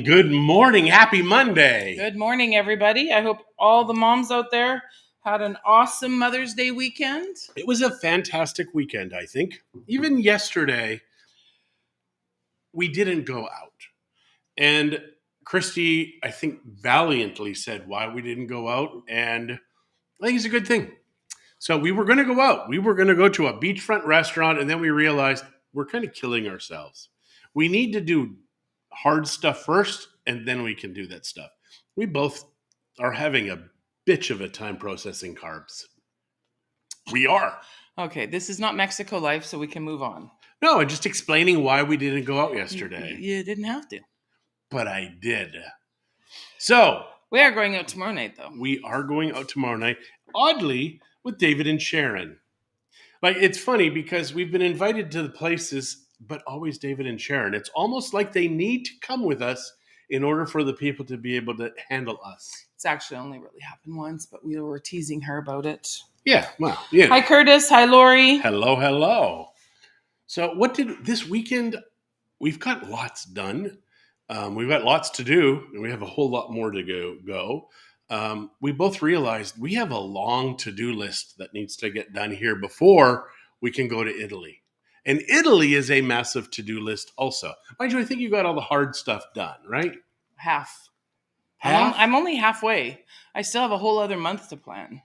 Good morning. Happy Monday. Good morning, everybody. I hope all the moms out there had an awesome Mother's Day weekend. It was a fantastic weekend, I think. Even yesterday, we didn't go out. And Christy, I think, valiantly said why we didn't go out. And I think it's a good thing. So we were going to go out. We were going to go to a beachfront restaurant. And then we realized we're kind of killing ourselves. We need to do hard stuff first, and then we can do that stuff. We both are having a bitch of a time processing carbs. We are. Okay, this is not Mexico life, so we can move on. No, I'm just explaining why we didn't go out yesterday. You didn't have to. But I did. So. We are going out tomorrow night, though. We are going out tomorrow night, oddly, with David and Sharon. Like, it's funny because we've been invited to the places, but always David and Sharon. It's almost like they need to come with us in order for the people to be able to handle us. It's actually only really happened once, but we were teasing her about it. Yeah, well, yeah. Hi, Curtis. Hi, Lori. Hello, hello. So what did this weekend, we've got lots done. We've got lots to do, and we have a whole lot more to go. We both realized we have a long to-do list that needs to get done here before we can go to Italy. And Italy is a massive to-do list also. Mind you, I think you got all the hard stuff done, right? Half. Half? I'm only halfway. I still have a whole other month to plan.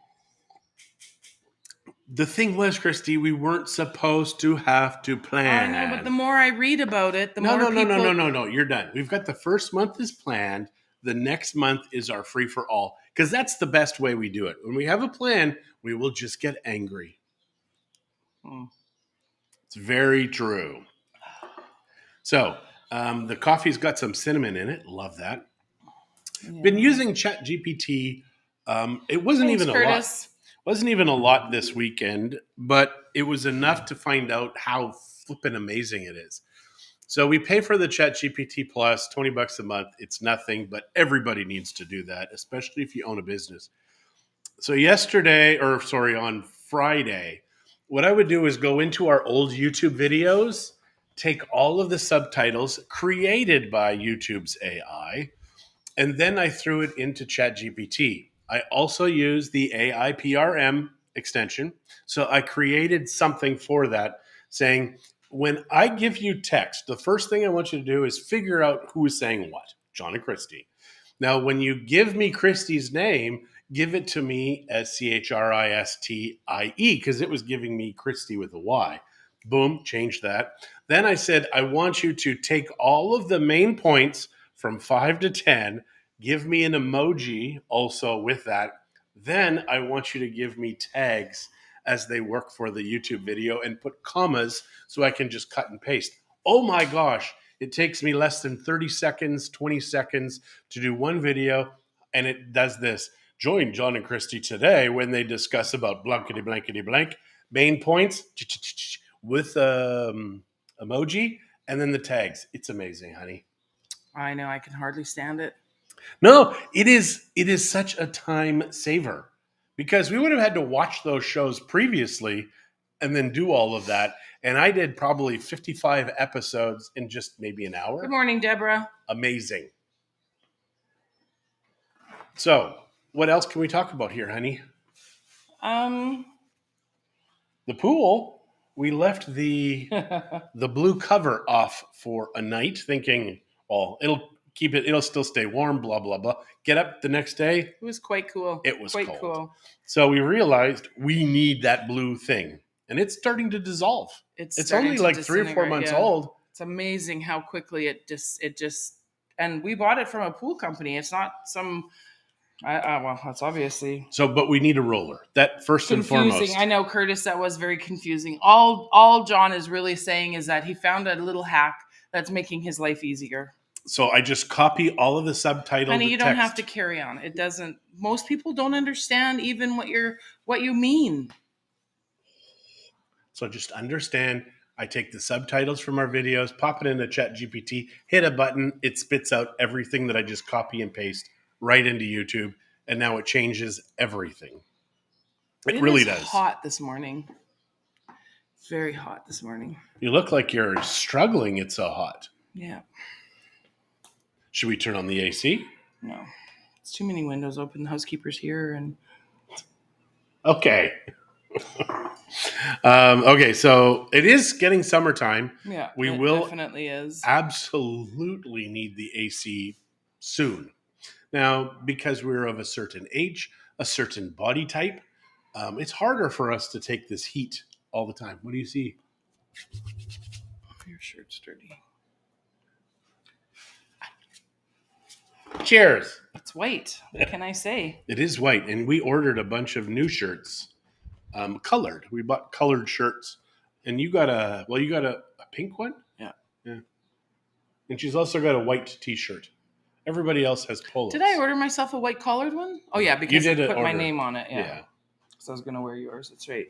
The thing was, Christy, we weren't supposed to have to plan. I know, but the more I read about it, the more people... No. You're done. We've got the first month is planned. The next month is our free-for-all. Because that's the best way we do it. When we have a plan, we will just get angry. It's very true. So, the coffee's got some cinnamon in it. Love that. Yeah. Been using Chat GPT. It wasn't even a lot. Wasn't even a lot this weekend, but it was enough to find out how flippin' amazing it is. So we pay for the Chat GPT Plus, $20 a month. It's nothing, but everybody needs to do that, especially if you own a business. So on Friday, what I would do is go into our old YouTube videos, take all of the subtitles created by YouTube's AI, and then I threw it into Chat GPT. I also use the AI PRM extension. So I created something for that saying, when I give you text, the first thing I want you to do is figure out who is saying what. John and Christie. Now, when you give me Christie's name, give it to me as Christie, because it was giving me Christie with a Y. Boom, change that. Then I said, I want you to take all of the main points from 5 to 10, give me an emoji also with that. Then I want you to give me tags as they work for the YouTube video and put commas so I can just cut and paste. Oh my gosh, it takes me less than 30 seconds, 20 seconds to do one video, and it does this. Join John and Christie today when they discuss about blankety blankety blank, main points with emoji, and then the tags. It's amazing, honey. I know, I can hardly stand it. No, it is such a time saver because we would have had to watch those shows previously and then do all of that. And I did probably 55 episodes in just maybe an hour. Good morning, Deborah. Amazing. So, what else can we talk about here, honey? The pool. We left the blue cover off for a night thinking, well, it'll still stay warm, blah, blah, blah. Get up the next day. It was quite cool. It was quite cool. So we realized we need that blue thing. And it's starting to dissolve. It's only like 3 or 4 months old. It's amazing how quickly it just, and we bought it from a pool company. It's not some, well, that's obviously. So, but we need a roller. That first and foremost. I know, Curtis, that was very confusing. All John is really saying is that he found a little hack that's making his life easier. So I just copy all of the subtitles. Honey, you don't have to carry on. It doesn't. Most people don't understand even what you mean. So just understand. I take the subtitles from our videos, pop it into Chat GPT, hit a button, it spits out everything that I just copy and paste right into YouTube, and now it changes everything. It really does. It's hot this morning. It's very hot this morning. You look like you're struggling. It's so hot. Yeah. Should we turn on the AC? No. It's too many windows open. The housekeeper's here and... Okay. Okay, so it is getting summertime. Yeah, we it will definitely is. Absolutely need the AC soon. Now, because we're of a certain age, a certain body type, it's harder for us to take this heat all the time. What do you see? Your shirt's dirty. Cheers. It's white. What can I say? It is white, and we ordered a bunch of new shirts, colored. We bought colored shirts, and you got a pink one? Yeah. And she's also got a white t-shirt. Everybody else has polos. Did I order myself a white collared one? Oh yeah, because I put my name on it. Yeah. Because I was going to wear yours. That's right.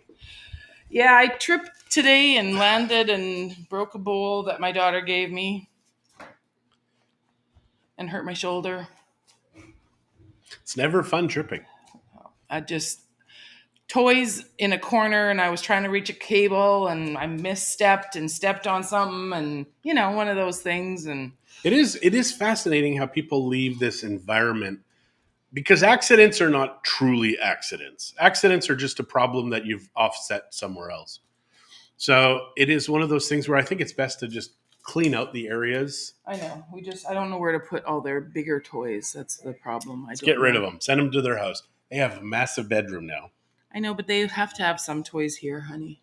Yeah, I tripped today and landed and broke a bowl that my daughter gave me and hurt my shoulder. It's never fun tripping. Toys in a corner, and I was trying to reach a cable and I misstepped and stepped on something, and one of those things. And it is fascinating how people leave this environment, because accidents are not truly accidents. Accidents are just a problem that you've offset somewhere else. So it is one of those things where I think it's best to just clean out the areas. I know. I don't know where to put all their bigger toys. That's the problem. Let's get rid of them. Send them to their house. They have a massive bedroom now. I know, but they have to have some toys here, honey.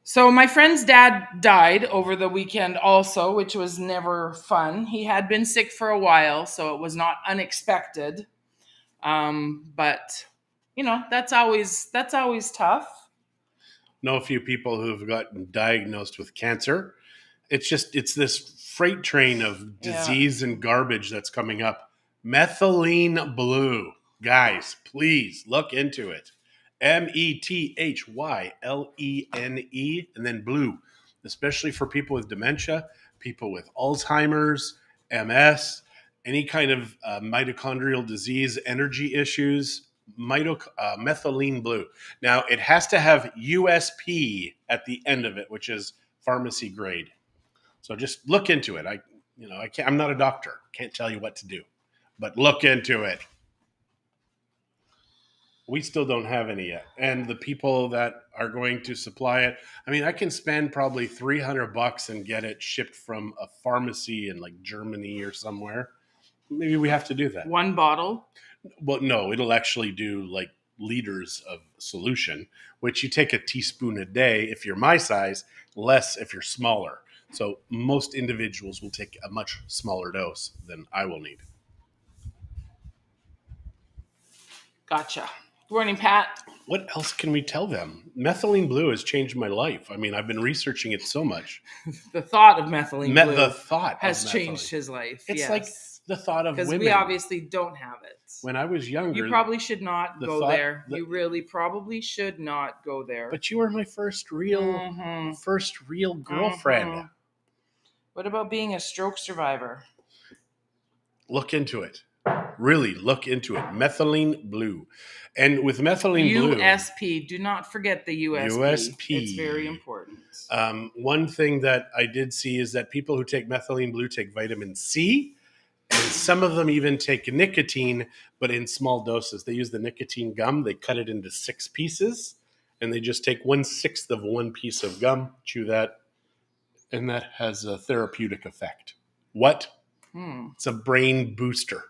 So my friend's dad died over the weekend also, which was never fun. He had been sick for a while, so it was not unexpected. But that's always tough. Know a few people who have gotten diagnosed with cancer. It's this freight train of disease and garbage that's coming up. Methylene blue. Guys, please look into it. methylenene and then blue, especially for people with dementia, people with Alzheimer's, MS, any kind of mitochondrial disease, energy issues, methylene blue. Now, it has to have USP at the end of it, which is pharmacy grade. So just look into it. I'm not a doctor. Can't tell you what to do, but look into it. We still don't have any yet. And the people that are going to supply it, I can spend probably $300 and get it shipped from a pharmacy in like Germany or somewhere. Maybe we have to do that. One bottle? Well, no, it'll actually do like liters of solution, which you take a teaspoon a day if you're my size, less if you're smaller. So most individuals will take a much smaller dose than I will need. Gotcha. Good morning, Pat. What else can we tell them? Methylene blue has changed my life. I've been researching it so much. The thought of methylene blue has changed his life. It's like the thought of women. Because we obviously don't have it. When I was younger. You probably should not go there. You really probably should not go there. But you were my first real girlfriend. Mm-hmm. What about being a stroke survivor? Look into it. Really look into it. Methylene blue. And with methylene blue... USP. Do not forget the USP. It's very important. One thing that I did see is that people who take methylene blue take vitamin C, and some of them even take nicotine, but in small doses. They use the nicotine gum. They cut it into 6 pieces, and they just take 1/6 of one piece of gum, chew that, and that has a therapeutic effect. What? It's a brain booster.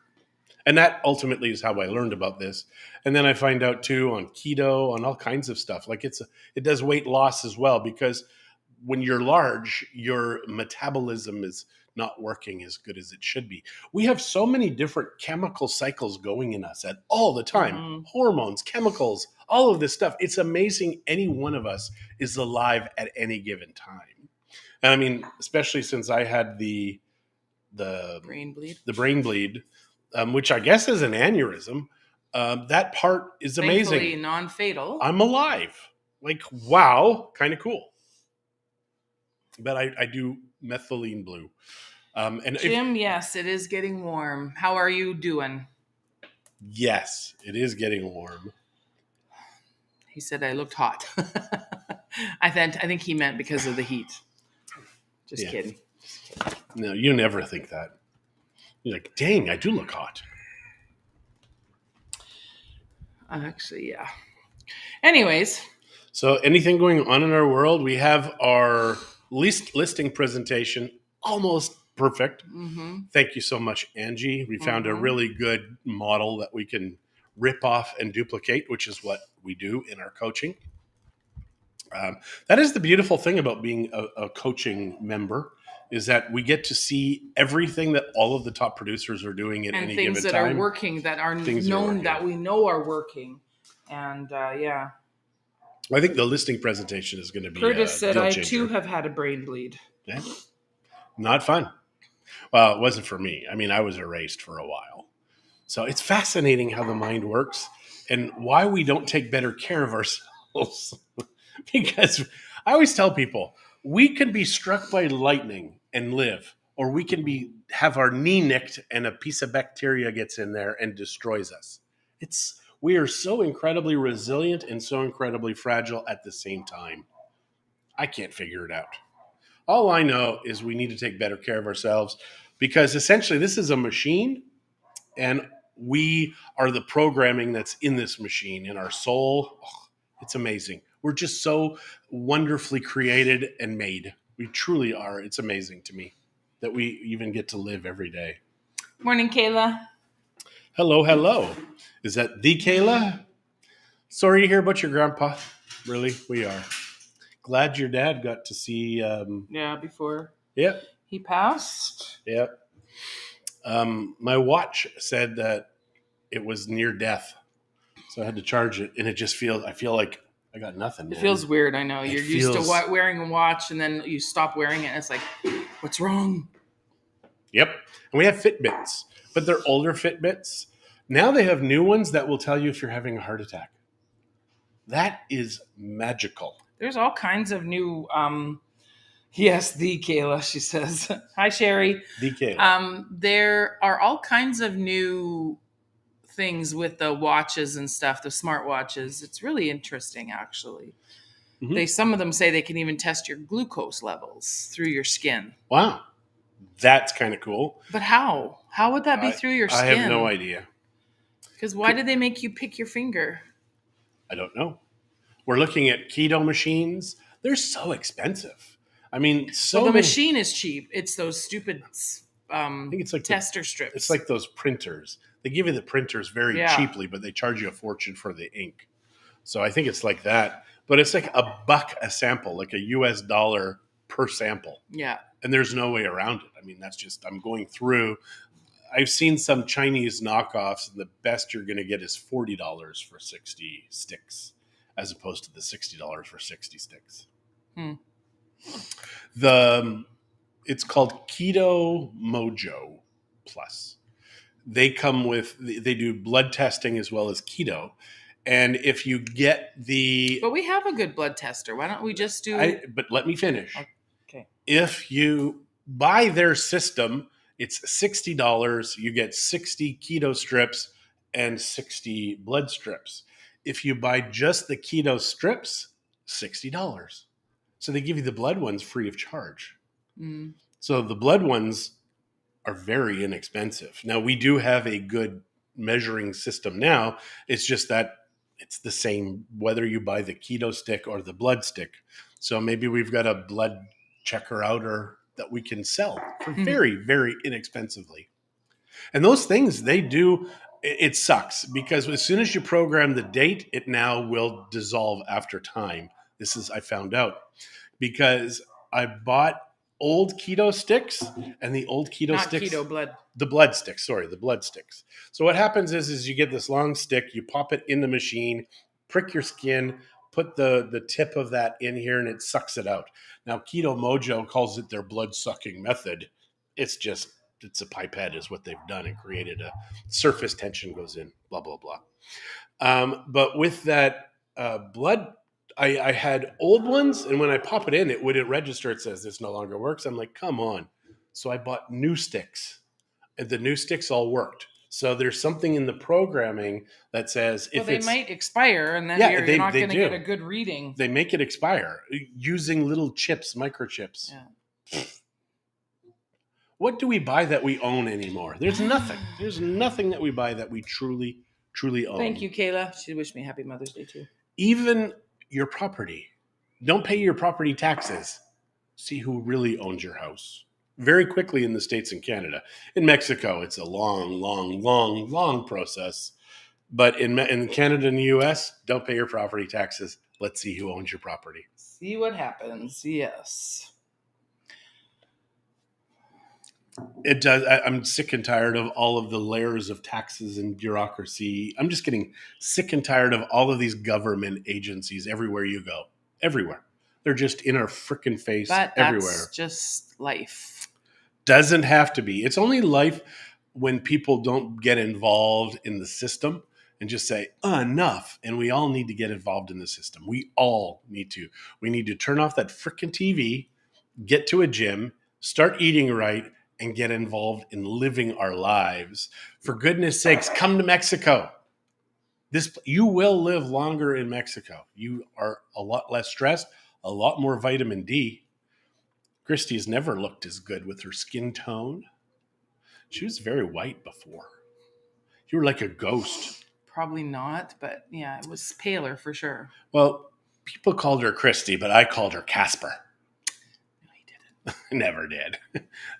And that ultimately is how I learned about this. And then I find out too on keto, on all kinds of stuff. Like it does weight loss as well, because when you're large, your metabolism is not working as good as it should be. We have so many different chemical cycles going in us at all the time. Mm-hmm. Hormones, chemicals, all of this stuff. It's amazing any one of us is alive at any given time. And especially since I had the brain bleed, which I guess is an aneurysm. That part is amazing. Thankfully, non-fatal. I'm alive. Like, wow, kind of cool. But I do methylene blue. Jim, yes, it is getting warm. How are you doing? Yes, it is getting warm. He said I looked hot. I think he meant because of the heat. Just kidding. No, you never think that. You're like, dang, I do look hot. Actually, yeah. Anyways. So anything going on in our world, we have our listing presentation almost perfect. Mm-hmm. Thank you so much, Angie. We found a really good model that we can rip off and duplicate, which is what we do in our coaching. That is the beautiful thing about being a coaching member, is that we get to see everything that all of the top producers are doing at any given time. And things that are working, that are known, that we know are working. And yeah. I think the listing presentation is going to be Curtis said, I changer. too have had a brain bleed. Yeah. Not fun. Well, it wasn't for me. I mean, I was erased for a while. So it's fascinating how the mind works and why we don't take better care of ourselves. Because I always tell people, we can be struck by lightning and live, or we can have our knee nicked and a piece of bacteria gets in there and destroys us. We are so incredibly resilient and so incredibly fragile at the same time. I can't figure it out. All I know is we need to take better care of ourselves, because essentially this is a machine and we are the programming that's in this machine, in our soul. Oh, it's amazing. We're just so wonderfully created and made. We truly are. It's amazing to me that we even get to live every day. Morning, Kayla. Hello, hello. Is that the Kayla? Sorry to hear about your grandpa. Really, we are. Glad your dad got to see. Before. Yep. He passed. Yep. My watch said that it was near death, so I had to charge it, and I feel like I got nothing. It feels weird. I know. You're used to wearing a watch, and then you stop wearing it, and it's like, what's wrong? Yep. And we have Fitbits, but they're older Fitbits. Now they have new ones that will tell you if you're having a heart attack. That is magical. There's all kinds of new. Yes, the Kayla, she says. Hi, Sherry. The Kayla. There are all kinds of new things with the watches and stuff, the smart watches. It's really interesting, actually. Mm-hmm. Some of them say they can even test your glucose levels through your skin. Wow. That's kind of cool. But how? How would that be through your skin? I have no idea. Because why did they make you pick your finger? I don't know. We're looking at keto machines. They're so expensive. I mean, the machine is cheap. It's those stupid I think it's like tester strips. It's like those printers. They give you the printers very cheaply, but they charge you a fortune for the ink. So I think it's like that. But it's like $1 a sample, like a US dollar per sample. Yeah. And there's no way around it. I mean, I'm going through. I've seen some Chinese knockoffs, and the best you're going to get is $40 for 60 sticks, as opposed to the $60 for 60 sticks. It's called Keto Mojo Plus. They do blood testing as well as keto. And if you get But we have a good blood tester. Why don't we just do... But let me finish. Okay. If you buy their system, it's $60. You get 60 keto strips and 60 blood strips. If you buy just the keto strips, $60. So they give you the blood ones free of charge. Mm. So the blood ones are very inexpensive. Now, we do have a good measuring system now. It's just that it's the same whether you buy the keto stick or the blood stick. So maybe we've got a blood checker outer that we can sell for very, very inexpensively. And those things, it sucks because as soon as you program the date, it now will dissolve after time. I found out because I bought old keto sticks, and the old keto sticks, keto blood, the blood sticks. So what happens is you get this long stick, you pop it in the machine, prick your skin, put the tip of that in here, and it sucks it out. Now, Keto Mojo calls it their blood sucking method. It's a pipette is what they've done and created a surface tension goes in, blah, blah, blah. But with that blood, I had old ones, and when I pop it in, it wouldn't register. It says this no longer works. I'm like, come on. So I bought new sticks, and the new sticks all worked. So there's something in the programming that says they might expire, and then you're not going to get a good reading. They make it expire using little chips, microchips. Yeah. What do we buy that we own anymore? There's nothing. There's nothing that we buy that we truly own. Thank you, Kayla. She wished me happy Mother's Day too. Even your property. Don't pay your property taxes. See who really owns your house. Very quickly in the States and Canada. In Mexico, it's a long process. But in Canada and the US, don't pay your property taxes. Let's see who owns your property. See what happens. Yes. It does. I'm sick and tired of all of the layers of taxes and bureaucracy. I'm just getting sick and tired of all of these government agencies everywhere you go. Everywhere. They're just in our frickin' face everywhere. That's just life. Doesn't have to be. It's only life when people don't get involved in the system and just say, enough. And we all need to get involved in the system. We all need to. We need to turn off that frickin' TV, get to a gym, start eating right, and get involved in living our lives. For goodness sakes, come to Mexico. You will live longer in Mexico. You are a lot less stressed, a lot more vitamin D. Christie's never looked as good with her skin tone. She was very white before. You were like a ghost. Probably not, but yeah, it was paler for sure. Well, people called her Christie, but I called her Casper. Never did.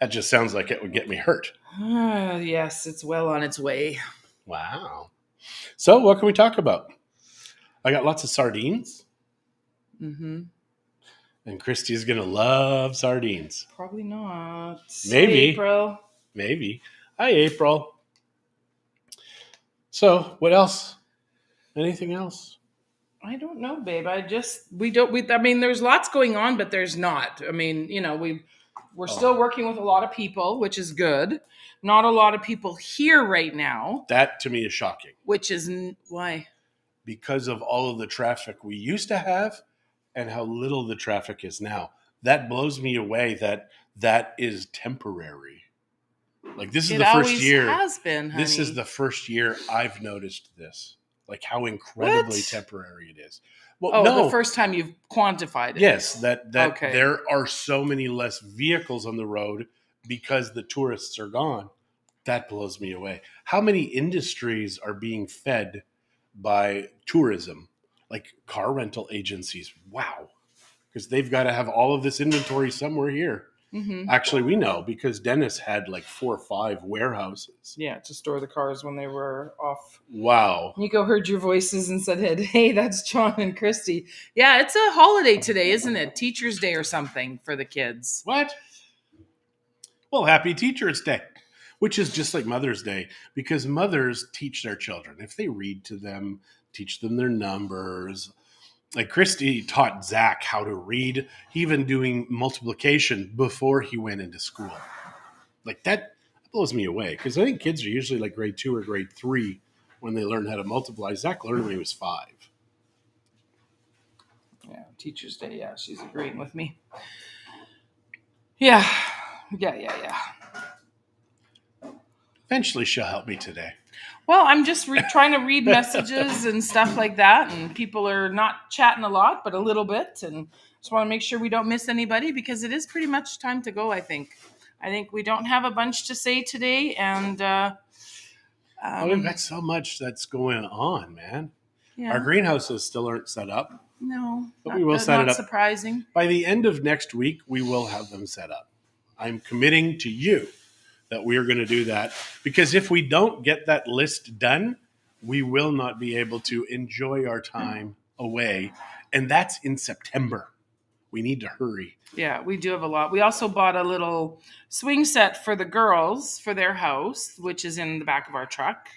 That just sounds like it would get me hurt. Yes, it's well on its way. Wow. So what can we talk about? I got lots of sardines. Mm-hmm. And Christy's going to love sardines. Probably not. Maybe. Hey, April. Maybe. Hi, April. So what else? Anything else? I don't know, babe. I mean, there's lots going on, but there's not. I mean, we're still working with a lot of people, which is good. Not a lot of people here right now. That to me is shocking. Which is why? Because of all of the traffic we used to have and how little the traffic is now. That blows me away that is temporary. Like this is the first year. It has been, honey. This is the first year I've noticed this. Like how incredibly temporary it is. Well, no. The first time you've quantified it. Yes, that okay. There are so many less vehicles on the road because the tourists are gone. That blows me away. How many industries are being fed by tourism? Like car rental agencies. Wow. Because they've got to have all of this inventory somewhere here. Mm-hmm. Actually, we know because Dennis had like 4 or 5 warehouses. Yeah, to store the cars when they were off. Wow. Nico heard your voices and said, hey, that's John and Christie. Yeah, it's a holiday today, isn't it? Teacher's Day or something for the kids. What? Well, happy Teacher's Day, which is just like Mother's Day because mothers teach their children. If they read to them, teach them their numbers. Like Christy taught Zach how to read, even doing multiplication before he went into school. Like that blows me away because I think kids are usually like grade 2 or grade 3 when they learn how to multiply. Zach learned when he was 5. Yeah, Teacher's Day. Yeah, she's agreeing with me. Yeah. Eventually she'll help me today. Well, I'm just trying to read messages and stuff like that, and people are not chatting a lot, but a little bit, and just want to make sure we don't miss anybody because it is pretty much time to go, I think. I think we don't have a bunch to say today, and... we've got so much that's going on, man. Yeah. Our greenhouses still aren't set up. No. But we will set it up. Surprising. By the end of next week, we will have them set up. I'm committing to you that we are going to do that because if we don't get that list done, we will not be able to enjoy our time away. And that's in September. We need to hurry. Yeah, we do have a lot. We also bought a little swing set for the girls for their house, which is in the back of our truck.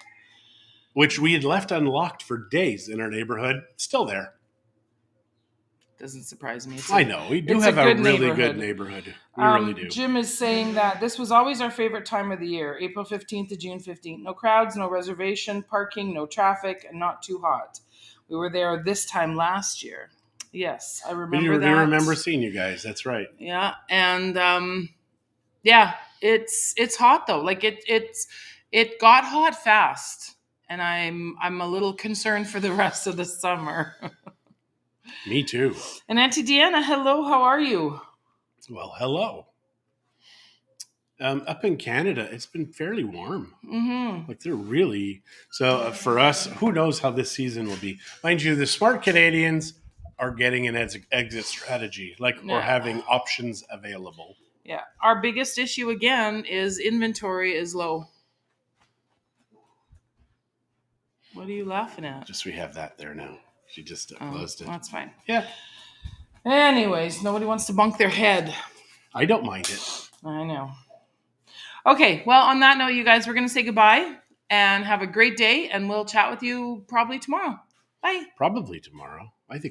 Which we had left unlocked for days in our neighborhood. It's still there. Doesn't surprise me. I know. We do have a really good neighborhood. We really do. Jim is saying that this was always our favorite time of the year, April 15th to June 15th. No crowds, no reservation, parking, no traffic, and not too hot. We were there this time last year. Yes, I remember that. I remember seeing you guys. That's right. Yeah, and it's hot though. Like it got hot fast, and I'm a little concerned for the rest of the summer. Me too. And Auntie Deanna, hello. How are you? Well, hello. Up in Canada, it's been fairly warm. Mm-hmm. Like they're really so for us. Who knows how this season will be? Mind you, the smart Canadians are getting an exit strategy, or having options available. Yeah, our biggest issue again is inventory is low. What are you laughing at? Just we have that there now. She just closed it. That's fine. Yeah. Anyways, nobody wants to bunk their head. I don't mind it. I know. Okay, well, on that note, you guys, we're going to say goodbye and have a great day, and we'll chat with you probably tomorrow. Bye. Probably tomorrow. I think